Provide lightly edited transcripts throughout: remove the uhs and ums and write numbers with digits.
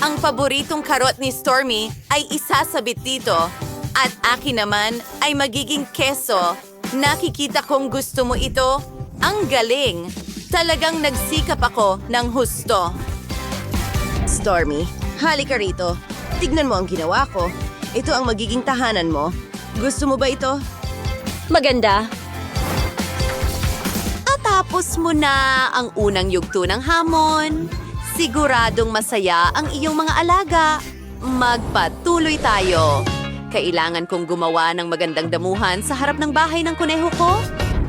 Ang paboritong karot ni Stormy ay isasabit dito at akin naman ay magiging keso. Nakikita kong gusto mo ito. Ang galing! Talagang nagsikap ako ng husto. Stormy, halika rito. Tignan mo ang ginawa ko. Ito ang magiging tahanan mo. Gusto mo ba ito? Maganda. At tapos mo na ang unang yugto ng hamon. Siguradong masaya ang iyong mga alaga. Magpatuloy tayo. Kailangan kong gumawa ng magandang damuhan sa harap ng bahay ng kuneho ko.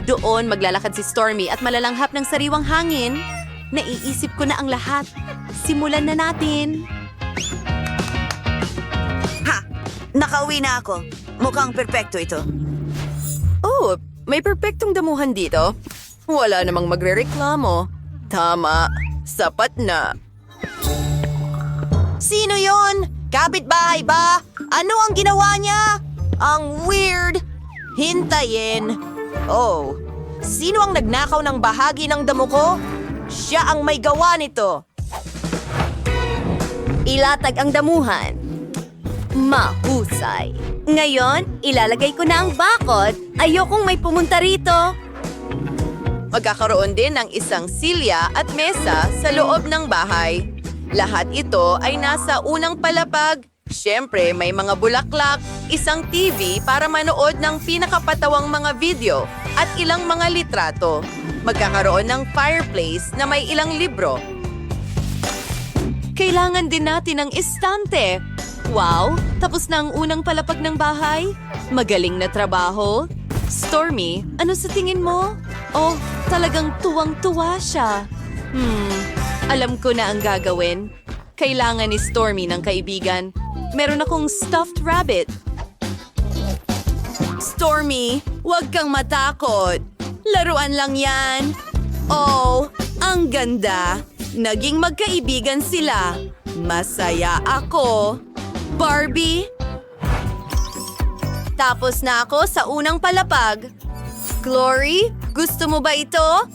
Doon maglalakad si Stormy at malalanghap ng sariwang hangin. Naiisip ko na ang lahat. Simulan na natin. Ha! Nakauwi na ako. Mukhang perpekto ito. Oh, may perpektong damuhan dito. Wala namang magrereklamo. Tama, sapat na. Sino yon? Kapitbahay ba? Ano ang ginawa niya? Ang weird. Hintayin. Oh, sino ang nagnakaw ng bahagi ng damo ko? Siya ang may gawa nito. Ilatag ang damuhan. Mahusay. Ngayon, ilalagay ko na ang bakod. Ayokong may pumunta rito. Magkakaroon din ng isang silya at mesa sa loob ng bahay. Lahat ito ay nasa unang palapag. Siyempre, may mga bulaklak, isang TV para manood ng pinakapatawang mga video at ilang mga litrato. Magkakaroon ng fireplace na may ilang libro. Kailangan din natin ng estante. Wow, tapos na ang unang palapag ng bahay. Magaling na trabaho. Stormy, ano sa tingin mo? Oh, talagang tuwang-tuwa siya. Alam ko na ang gagawin. Kailangan ni Stormy ng kaibigan. Meron akong stuffed rabbit. Stormy, huwag kang matakot. Laruan lang yan. Oh, ang ganda. Naging magkaibigan sila. Masaya ako. Barbie? Tapos na ako sa unang palapag. Glory, gusto mo ba ito?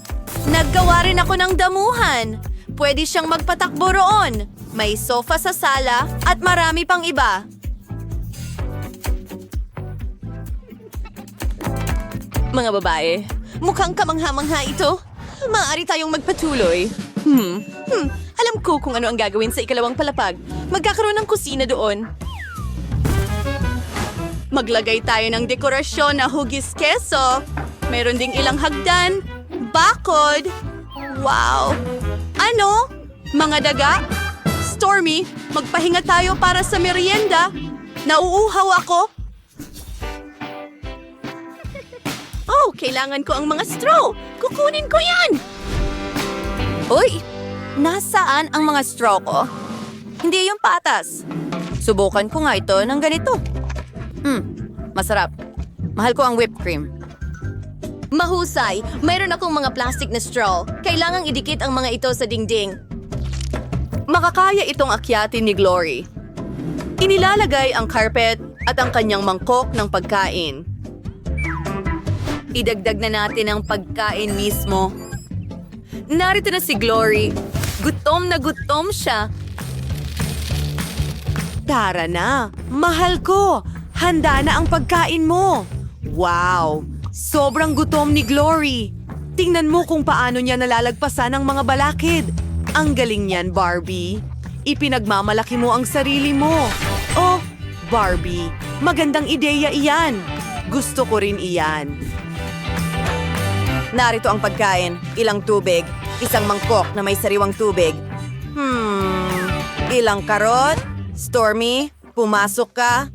Naggawa rin ako ng damuhan. Pwede siyang magpatakbo roon. May sofa sa sala at marami pang iba. Mga babae, mukhang kamangha-mangha ito. Maaari tayong magpatuloy. Alam ko kung ano ang gagawin sa ikalawang palapag. Magkakaroon ng kusina doon. Maglagay tayo ng dekorasyon na hugis keso. Meron ding ilang hagdan, bakod. Wow! Ano? Mga daga? Stormy, magpahinga tayo para sa merienda. Nauuhaw ako. Oh, kailangan ko ang mga straw. Kukunin ko yan. Uy, nasaan ang mga straw ko? Hindi yung patas. Subukan ko nga ito ng ganito. Masarap. Mahal ko ang whipped cream. Mahusay. Mayroon akong mga plastic na straw. Kailangang idikit ang mga ito sa dingding. Makakaya itong akyatin ni Glory. Inilalagay ang carpet at ang kanyang mangkok ng pagkain. Idagdag na natin ang pagkain mismo. Narito na si Glory. Gutom na gutom siya. Tara na, mahal ko. Handa na ang pagkain mo. Wow, sobrang gutom ni Glory. Tingnan mo kung paano niya nalalagpasan ang mga balakid. Ang galing niyan, Barbie. Ipinagmamalaki mo ang sarili mo. Oh, Barbie, magandang ideya iyan. Gusto ko rin iyan. Narito ang pagkain, ilang tubig, isang mangkok na may sariwang tubig. Ilang karot? Stormy, pumasok ka?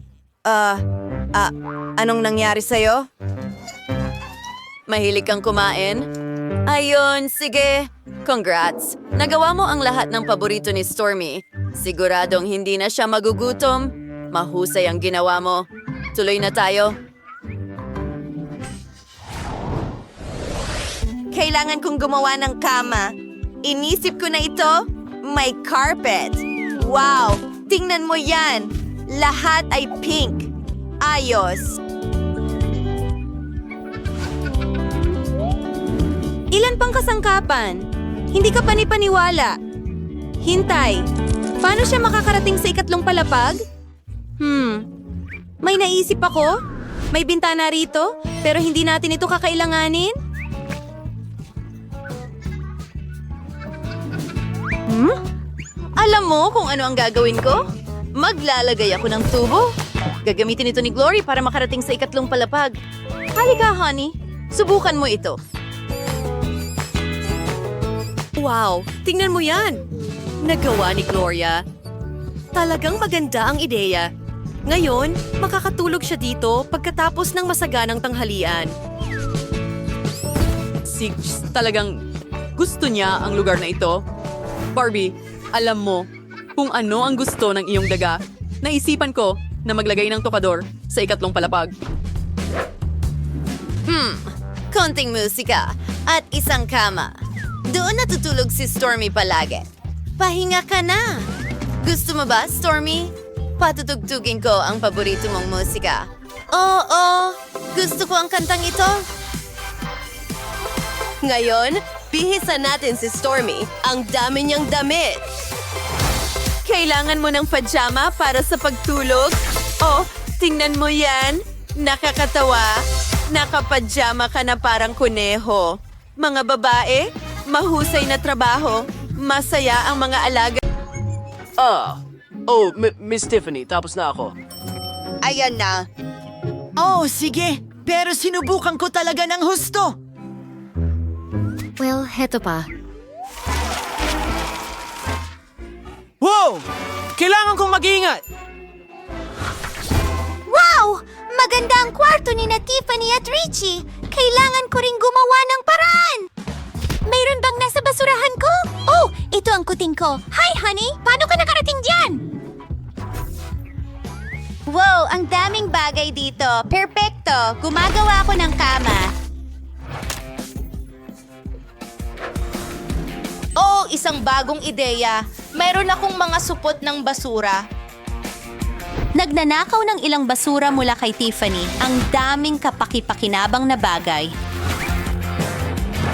Anong nangyari sa'yo? Mahilig kang kumain? Ayun, sige. Congrats. Nagawa mo ang lahat ng paborito ni Stormy. Siguradong hindi na siya magugutom. Mahusay ang ginawa mo. Tuloy na tayo. Kailangan kong gumawa ng kama. Inisip ko na ito. May carpet. Wow! Tingnan mo yan. Lahat ay pink. Ayos. Ilan pang kasangkapan? Hindi ka panipaniwala. Hintay. Paano siya makakarating sa ikatlong palapag? May naisip ako. May bintana rito, pero hindi natin ito kakailanganin. Alam mo kung ano ang gagawin ko? Maglalagay ako ng tubo. Gagamitin ito ni Glory para makarating sa ikatlong palapag. Halika, honey. Subukan mo ito. Wow, tingnan mo yan! Nagawa ni Gloria. Talagang maganda ang ideya. Ngayon, makakatulog siya dito pagkatapos ng masaganang tanghalian. Sigs, talagang gusto niya ang lugar na ito. Barbie, alam mo kung ano ang gusto ng iyong daga. Naisipan ko na maglagay ng tokador sa ikatlong palapag. Konting musika at isang kama. Doon natutulog si Stormy palagi. Pahinga ka na. Gusto mo ba, Stormy? Patutugtugin ko ang paborito mong musika. Oo, gusto ko ang kantang ito. Ngayon, bihisan natin si Stormy. Ang dami niyang damit. Kailangan mo ng pajama para sa pagtulog? Oh, tingnan mo yan. Nakakatawa. Nakapajama ka na parang kuneho. Mga babae, mahusay na trabaho. Masaya ang mga alaga. Miss Tiffany, tapos na ako. Ayan na. Oh, sige. Pero sinubukan ko talaga ng husto. Well, heto pa. Wow! Kailangan kong mag-ingat! Wow! Maganda ang kwarto ni na Tiffany at Richie. Kailangan ko ring gumawa ng paraan. Mayroon bang nasa basurahan ko? Oh, ito ang kuting ko. Hi, honey! Paano ka nakarating dyan? Wow, ang daming bagay dito. Perpekto! Gumagawa ako ng kama. Oh, isang bagong ideya. Mayroon akong mga supot ng basura. Nagnanakaw ng ilang basura mula kay Tiffany. Ang daming kapaki-pakinabang na bagay.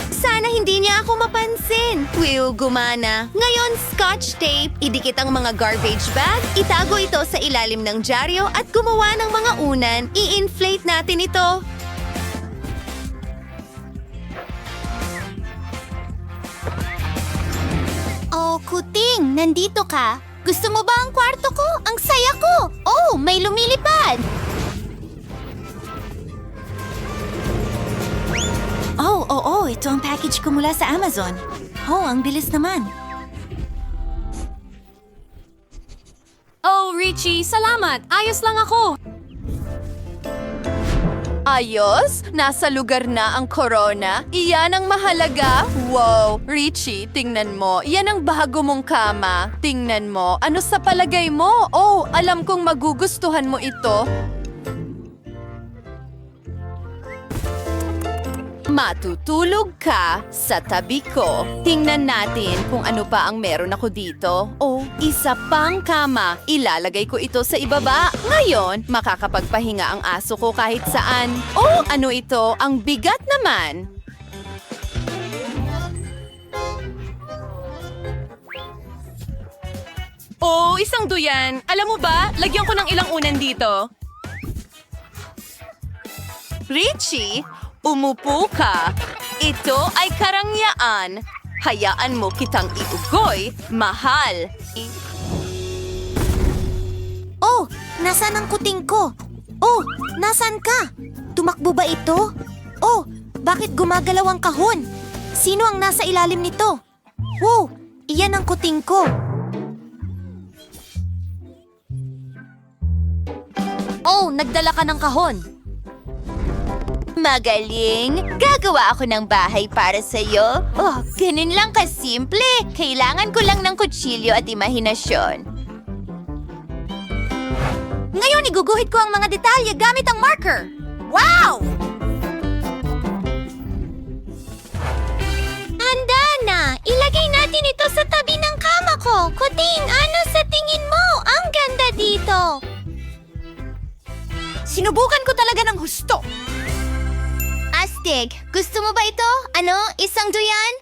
Sana hindi niya ako mapansin. Will, gumana. Ngayon, scotch tape, idikit ang mga garbage bag, itago ito sa ilalim ng dyaryo at gumawa ng mga unan. I-inflate natin ito. Oh, kuting! Nandito ka? Gusto mo ba ang kwarto ko? Ang saya ko! Oh, may lumilipad! Oh, ito ang package ko mula sa Amazon. Oh, ang bilis naman. Oh, Richie, salamat. Ayos lang ako. Ayos? Nasa lugar na ang corona? Iyan ang mahalaga? Wow, Richie, tingnan mo. Iyan ang bago mong kama. Tingnan mo. Ano sa palagay mo? Oh, alam kong magugustuhan mo ito. Matutulog ka sa tabi ko. Tingnan natin kung ano pa ang meron ako dito. Oh, isa pang kama. Ilalagay ko ito sa ibaba. Ngayon, makakapagpahinga ang aso ko kahit saan. Oh, ano ito? Ang bigat naman. Oh, isang duyan. Alam mo ba, lagyan ko ng ilang unan dito. Richie, umupo ka. Ito ay karangyaan. Hayaan mo kitang iugoy, mahal. Oh, nasaan ang kuting ko? Oh, nasaan ka? Tumakbo ba ito? Oh, bakit gumagalaw ang kahon? Sino ang nasa ilalim nito? Wow, iyan ang kuting ko. Oh, nagdala ka ng kahon. Magaling! Gagawa ako ng bahay para sa'yo. Oh, ganun lang kasimple. Kailangan ko lang ng kutsilyo at imahinasyon. Ngayon, iguguhit ko ang mga detalye gamit ang marker. Wow! Handa na! Ilagay natin ito sa tabi ng kama ko. Kuting, ano sa tingin mo? Ang ganda dito. Sinubukan ko talaga ng husto. Astig, gusto mo ba ito? Ano? Isang duyan?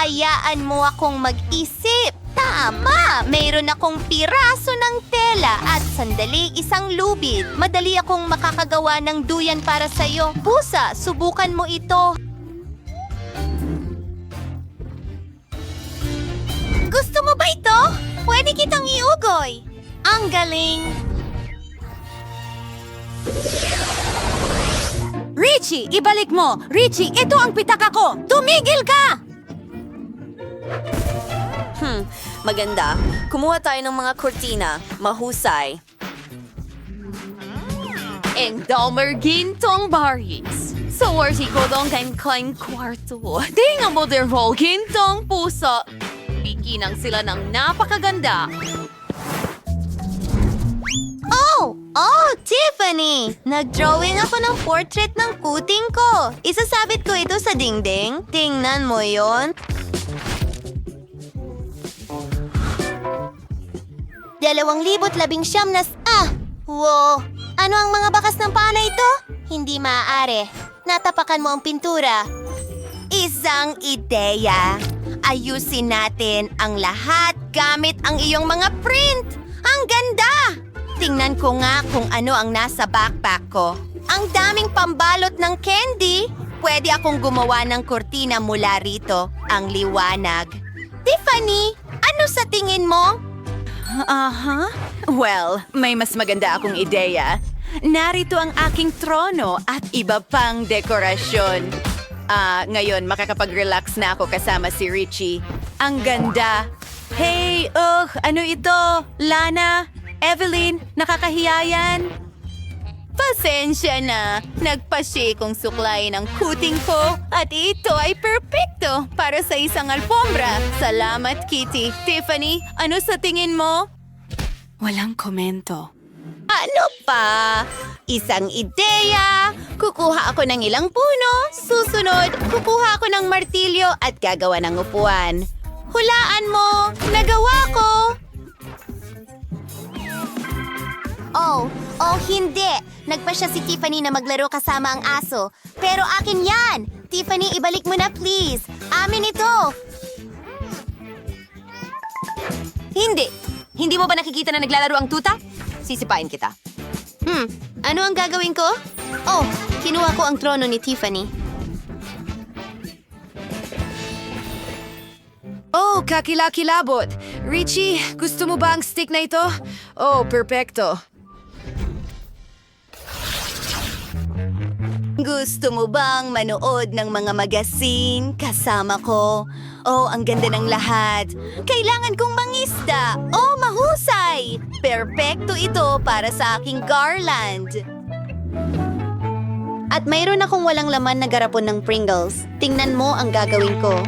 Hayaan mo akong mag-isip. Tama! Mayroon akong piraso ng tela at sandali isang lubid. Madali akong makakagawa ng duyan para sa'yo. Pusa, subukan mo ito. Gusto mo ba ito? Pwede kitang iugoy. Ang galing! Richie, ibalik mo! Richie, ito ang pitaka ko! Tumigil ka! Maganda. Kumuha tayo ng mga kortina. Mahusay. Ang damer gintong baris. Sa warsi ko dong kain kwarto. Tingnan mo der roll gintong puso. Bikinang sila ng napakaganda. Oh, Tiffany! Nag-drawing ako ng portrait ng kuting ko. Isasabit ko ito sa dingding. Tingnan mo yon. 2,019 na... Wow! Ano ang mga bakas ng paa na ito? Hindi maaari. Natapakan mo ang pintura. Isang ideya. Ayusin natin ang lahat gamit ang iyong mga print. Ang ganda! Tingnan ko nga kung ano ang nasa backpack ko. Ang daming pambalot ng candy. Pwede akong gumawa ng kortina mula rito. Ang liwanag. Tiffany, ano sa tingin mo? Well, may mas maganda akong ideya. Narito ang aking trono at iba pang dekorasyon. Ngayon makakapag-relax na ako kasama si Richie. Ang ganda. Hey, ano ito? Lana? Evelyn, nakakahiya yan. Pasensya na. Nagpasya kong suklayin ang kuting ko at ito ay perpekto para sa isang alfombra. Salamat, Kitty. Tiffany, ano sa tingin mo? Walang komento. Ano pa? Isang ideya. Kukuha ako ng ilang puno. Susunod, kukuha ako ng martilyo at gagawa ng upuan. Hulaan mo! Nagawa ko! Oh, hindi. Nagpasya si Tiffany na maglaro kasama ang aso. Pero akin yan! Tiffany, ibalik mo na please. Amin ito. Hindi. Hindi mo ba nakikita na naglalaro ang tuta? Sisipain kita. Ano ang gagawin ko? Oh, kinuha ko ang trono ni Tiffany. Oh, kakilakilabot. Richie, gusto mo ba ang stick na ito? Oh, perpekto. Gusto mo bang manood ng mga magasin kasama ko? Oh, ang ganda ng lahat. Kailangan kong mangisda. Oh, mahusay! Perpekto ito para sa aking garland. At mayroon akong walang laman na garapon ng Pringles. Tingnan mo ang gagawin ko.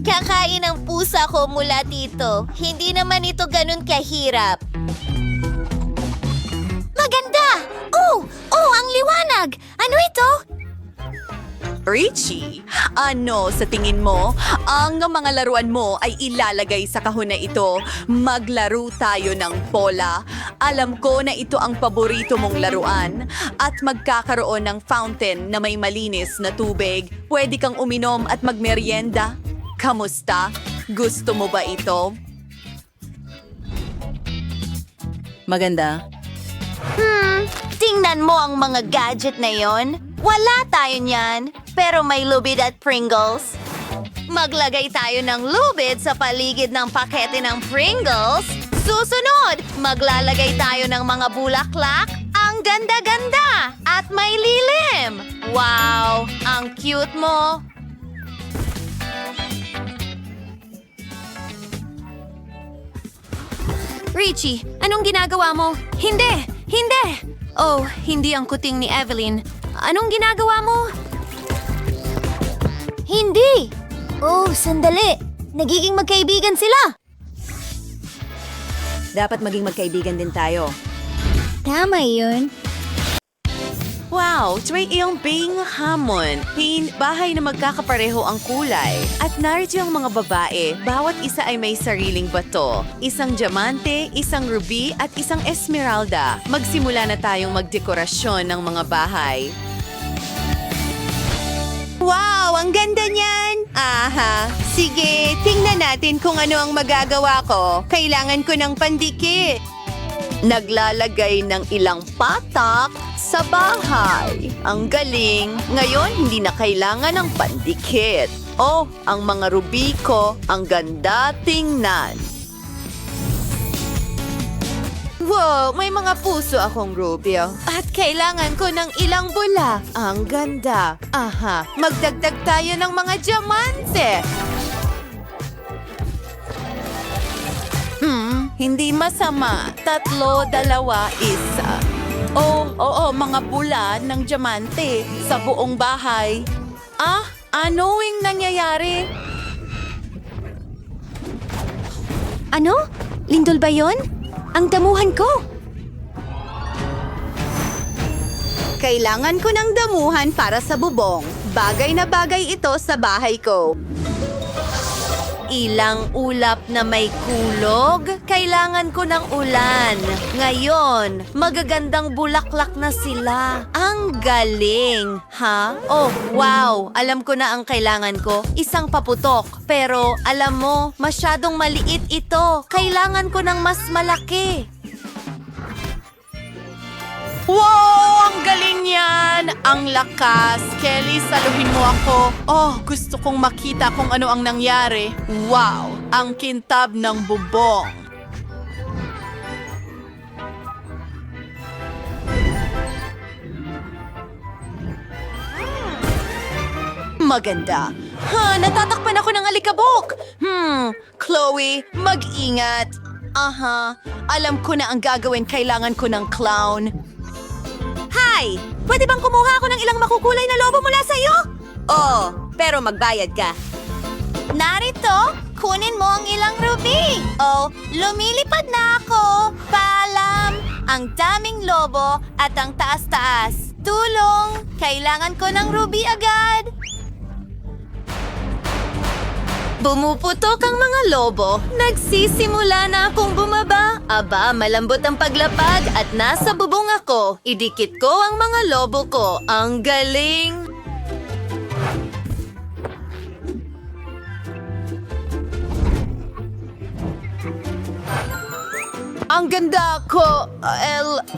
Kakain ang pusa ko mula dito. Hindi naman ito ganun kahirap. Maganda! Oh, ang liwanag! Ano ito? Richie, ano sa tingin mo? Ang mga laruan mo ay ilalagay sa kahon na ito. Maglaro tayo ng bola. Alam ko na ito ang paborito mong laruan. At magkakaroon ng fountain na may malinis na tubig. Pwede kang uminom at magmeryenda. Kamusta? Gusto mo ba ito? Maganda. Tingnan mo ang mga gadget na yon. Wala tayo niyan, pero may lubid at Pringles. Maglagay tayo ng lubid sa paligid ng pakete ng Pringles. Susunod, maglalagay tayo ng mga bulaklak. Ang ganda-ganda! At may lilim! Wow! Ang cute mo! Richie, anong ginagawa mo? Hindi! Hindi! Oh, hindi ang kuting ni Evelyn. Anong ginagawa mo? Hindi! Oh, sandali! Nagiging magkaibigan sila! Dapat maging magkaibigan din tayo. Tama yun. Wow, try iyong bing hamon. Bahay na magkakapareho ang kulay. At narito ang mga babae. Bawat isa ay may sariling bato. Isang diamante, isang ruby, at isang esmeralda. Magsimula na tayong magdekorasyon ng mga bahay. Wow, ang ganda niyan! Aha, sige, tingnan natin kung ano ang magagawa ko. Kailangan ko ng pandikit. Naglalagay ng ilang patak sa bahay. Ang galing. Ngayon, hindi na kailangan ng pandikit. Oh, ang mga ruby ko, ang ganda tingnan. Wow, may mga puso akong Rubio. At kailangan ko ng ilang bula. Ang ganda. Aha, magdagdag tayo ng mga diamante. Hindi masama. 3, 2, 1. Oo, mga bula ng diamante sa buong bahay. Ano yung nangyayari? Ano? Lindol ba yon? Ang damuhan ko! Kailangan ko ng damuhan para sa bubong. Bagay na bagay ito sa bahay ko. Ilang ulap na may kulog. Kailangan ko ng ulan. Ngayon, magagandang bulaklak na sila. Ang galing! Ha? Oh, wow! Alam ko na ang kailangan ko. Isang paputok. Pero, alam mo, masyadong maliit ito. Kailangan ko ng mas malaki. Wow! Ang galing yan! Ang lakas! Kelly, saluhin mo ako. Oh, gusto kong makita kung ano ang nangyari. Wow! Ang kintab ng bubong. Maganda. Natatakpan ako ng alikabok. Chloe, mag-ingat. Aha, alam ko na ang gagawin. Kailangan ko ng clown. Hi! Pwede bang kumuha ako ng ilang makukulay na lobo mula sa'yo? Oo, pero magbayad ka. Narito, kunin mo ang ilang ruby. Oh, lumilipad na ako. Paalam! Ang daming lobo at ang taas-taas. Tulong! Kailangan ko ng ruby agad. Bumuputok ang mga lobo. Nagsisimula na akong bumaba. Aba, malambot ang paglapag at nasa bubong ako. Idikit ko ang mga lobo ko. Ang galing! Ang ganda ko,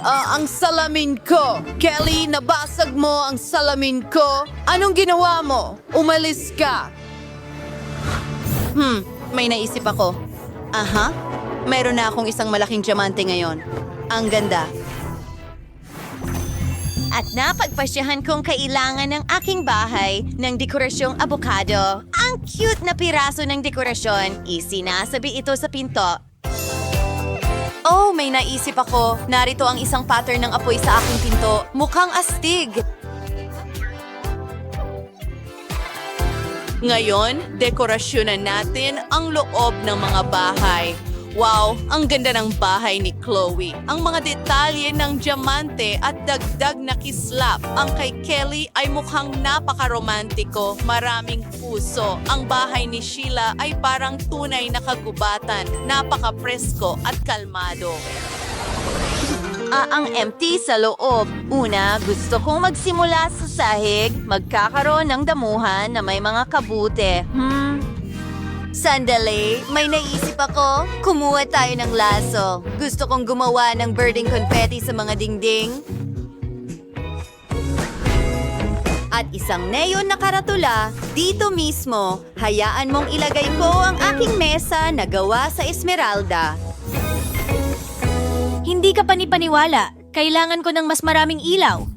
ang salamin ko. Kelly, nabasag mo ang salamin ko. Anong ginawa mo? Umalis ka. May naisip ako. Aha, meron na akong isang malaking diamante ngayon. Ang ganda. At napagpasyahan kong kailangan ng aking bahay ng dekorasyong avocado. Ang cute na piraso ng dekorasyon. Isinasabi ito sa pinto. Oh, may naisip ako. Narito ang isang pattern ng apoy sa aking pinto. Mukhang astig. Ngayon, dekorasyonan natin ang loob ng mga bahay. Wow, ang ganda ng bahay ni Chloe. Ang mga detalye ng diamante at dagdag na kislap. Ang kay Kelly ay mukhang napakaromantiko, maraming puso. Ang bahay ni Sheila ay parang tunay na kagubatan, napaka-presko at kalmado. Ang empty sa loob. Una, gusto kong magsimula sa sahig, magkakaroon ng damuhan na may mga kabute. Sandali, may naisip ako. Kumuha tayo ng laso. Gusto kong gumawa ng birding confetti sa mga dingding. At isang neon na karatula, dito mismo, hayaan mong ilagay ko ang aking mesa na gawa sa esmeralda. Hindi ka panipaniwala. Kailangan ko ng mas maraming ilaw.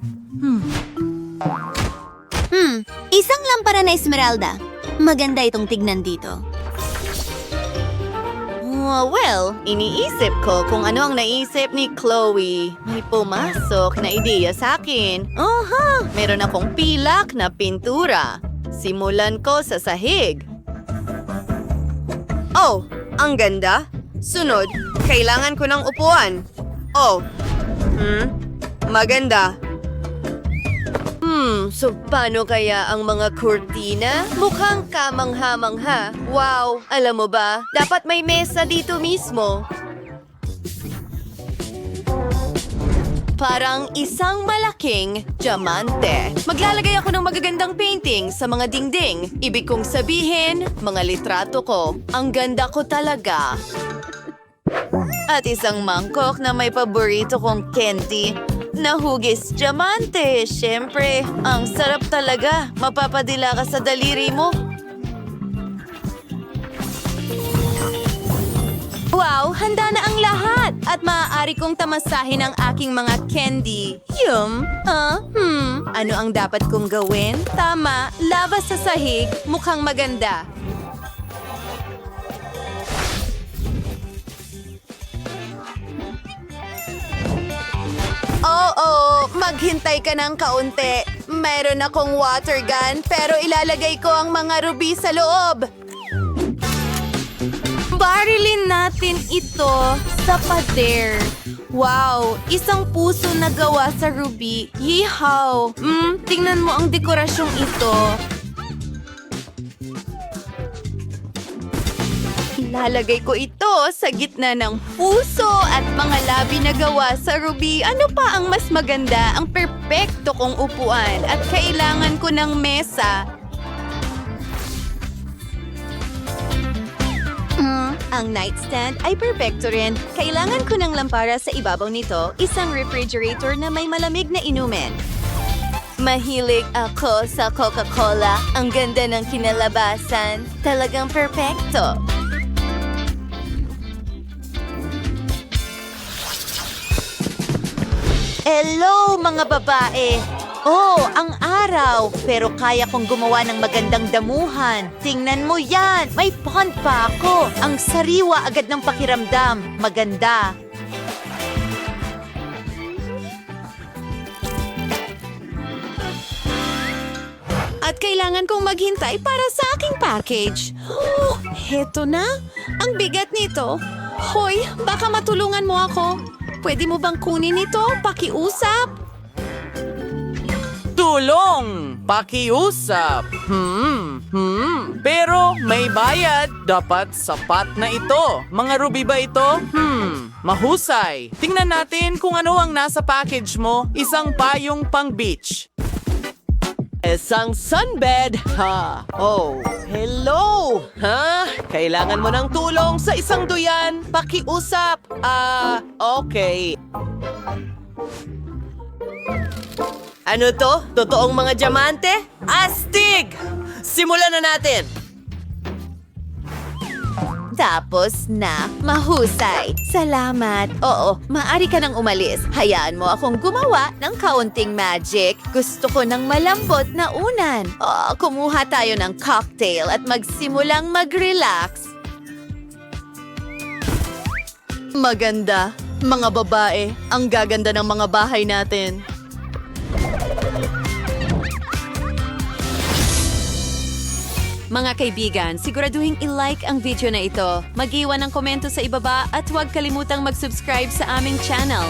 Isang lampara na esmeralda. Maganda itong tignan dito. Well, iniisip ko kung ano ang naisip ni Chloe. May pumasok na ideya sa akin. Meron akong pilak na pintura. Simulan ko sa sahig. Oh, ang ganda. Sunod, kailangan ko ng upuan. Oh, maganda. So paano kaya ang mga kurtina? Mukhang kamangha-mangha. Wow, alam mo ba, dapat may mesa dito mismo. Parang isang malaking diamante. Maglalagay ako ng magagandang painting sa mga dingding. Ibig kong sabihin, mga litrato ko. Ang ganda ko talaga. At isang mangkok na may paborito kong candy. Nahugis diamante. Siyempre, ang sarap talaga. Mapapadila ka sa daliri mo. Wow, handa na ang lahat! At maaari kong tamasahin ang aking mga candy. Ano ang dapat kong gawin? Tama, lava sa sahig, mukhang maganda. Oo, maghintay ka ng kaunti. Mayroon akong water gun, pero ilalagay ko ang mga ruby sa loob. Barilin natin ito sa pader. Wow, isang puso na gawa sa ruby. Yeehaw! Tingnan mo ang dekorasyong ito. Ilalagay ko ito sa gitna ng puso at mga labi na gawa sa ruby. Ano pa ang mas maganda? Ang perpekto kong upuan at kailangan ko ng mesa. Ang nightstand ay perpekto rin. Kailangan ko ng lampara sa ibabaw nito, isang refrigerator na may malamig na inumin. Mahilig ako sa Coca-Cola. Ang ganda ng kinalabasan. Talagang perpekto. Hello, mga babae! Oh, ang araw! Pero kaya kong gumawa ng magandang damuhan. Tingnan mo yan! May pond pa ako! Ang sariwa agad ng pakiramdam. Maganda. At kailangan kong maghintay para sa aking package. Oh, heto na. Ang bigat nito. Hoy, baka matulungan mo ako. Pwede mo bang kunin ito? Pakiusap? Tulong! Pakiusap! Pero may bayad. Dapat sapat na ito. Mga ruby ba ito? Mahusay. Tingnan natin kung ano ang nasa package mo. Isang payong pang beach. Isang sunbed. Oh, hello! Kailangan mo ng tulong sa isang duyan. Pakiusap. Okay. Ano to? Totoong mga diamante? Astig! Simulan na natin! Tapos na, mahusay. Salamat. Oo, maaari ka nang umalis. Hayaan mo akong gumawa ng kaunting magic. Gusto ko ng malambot na unan. Kumuha tayo ng cocktail at magsimulang mag-relax. Maganda. Mga babae, ang gaganda ng mga bahay natin. Mga kaibigan, siguraduhin i-like ang video na ito. Mag-iwan ng komento sa ibaba at huwag kalimutang mag-subscribe sa aming channel.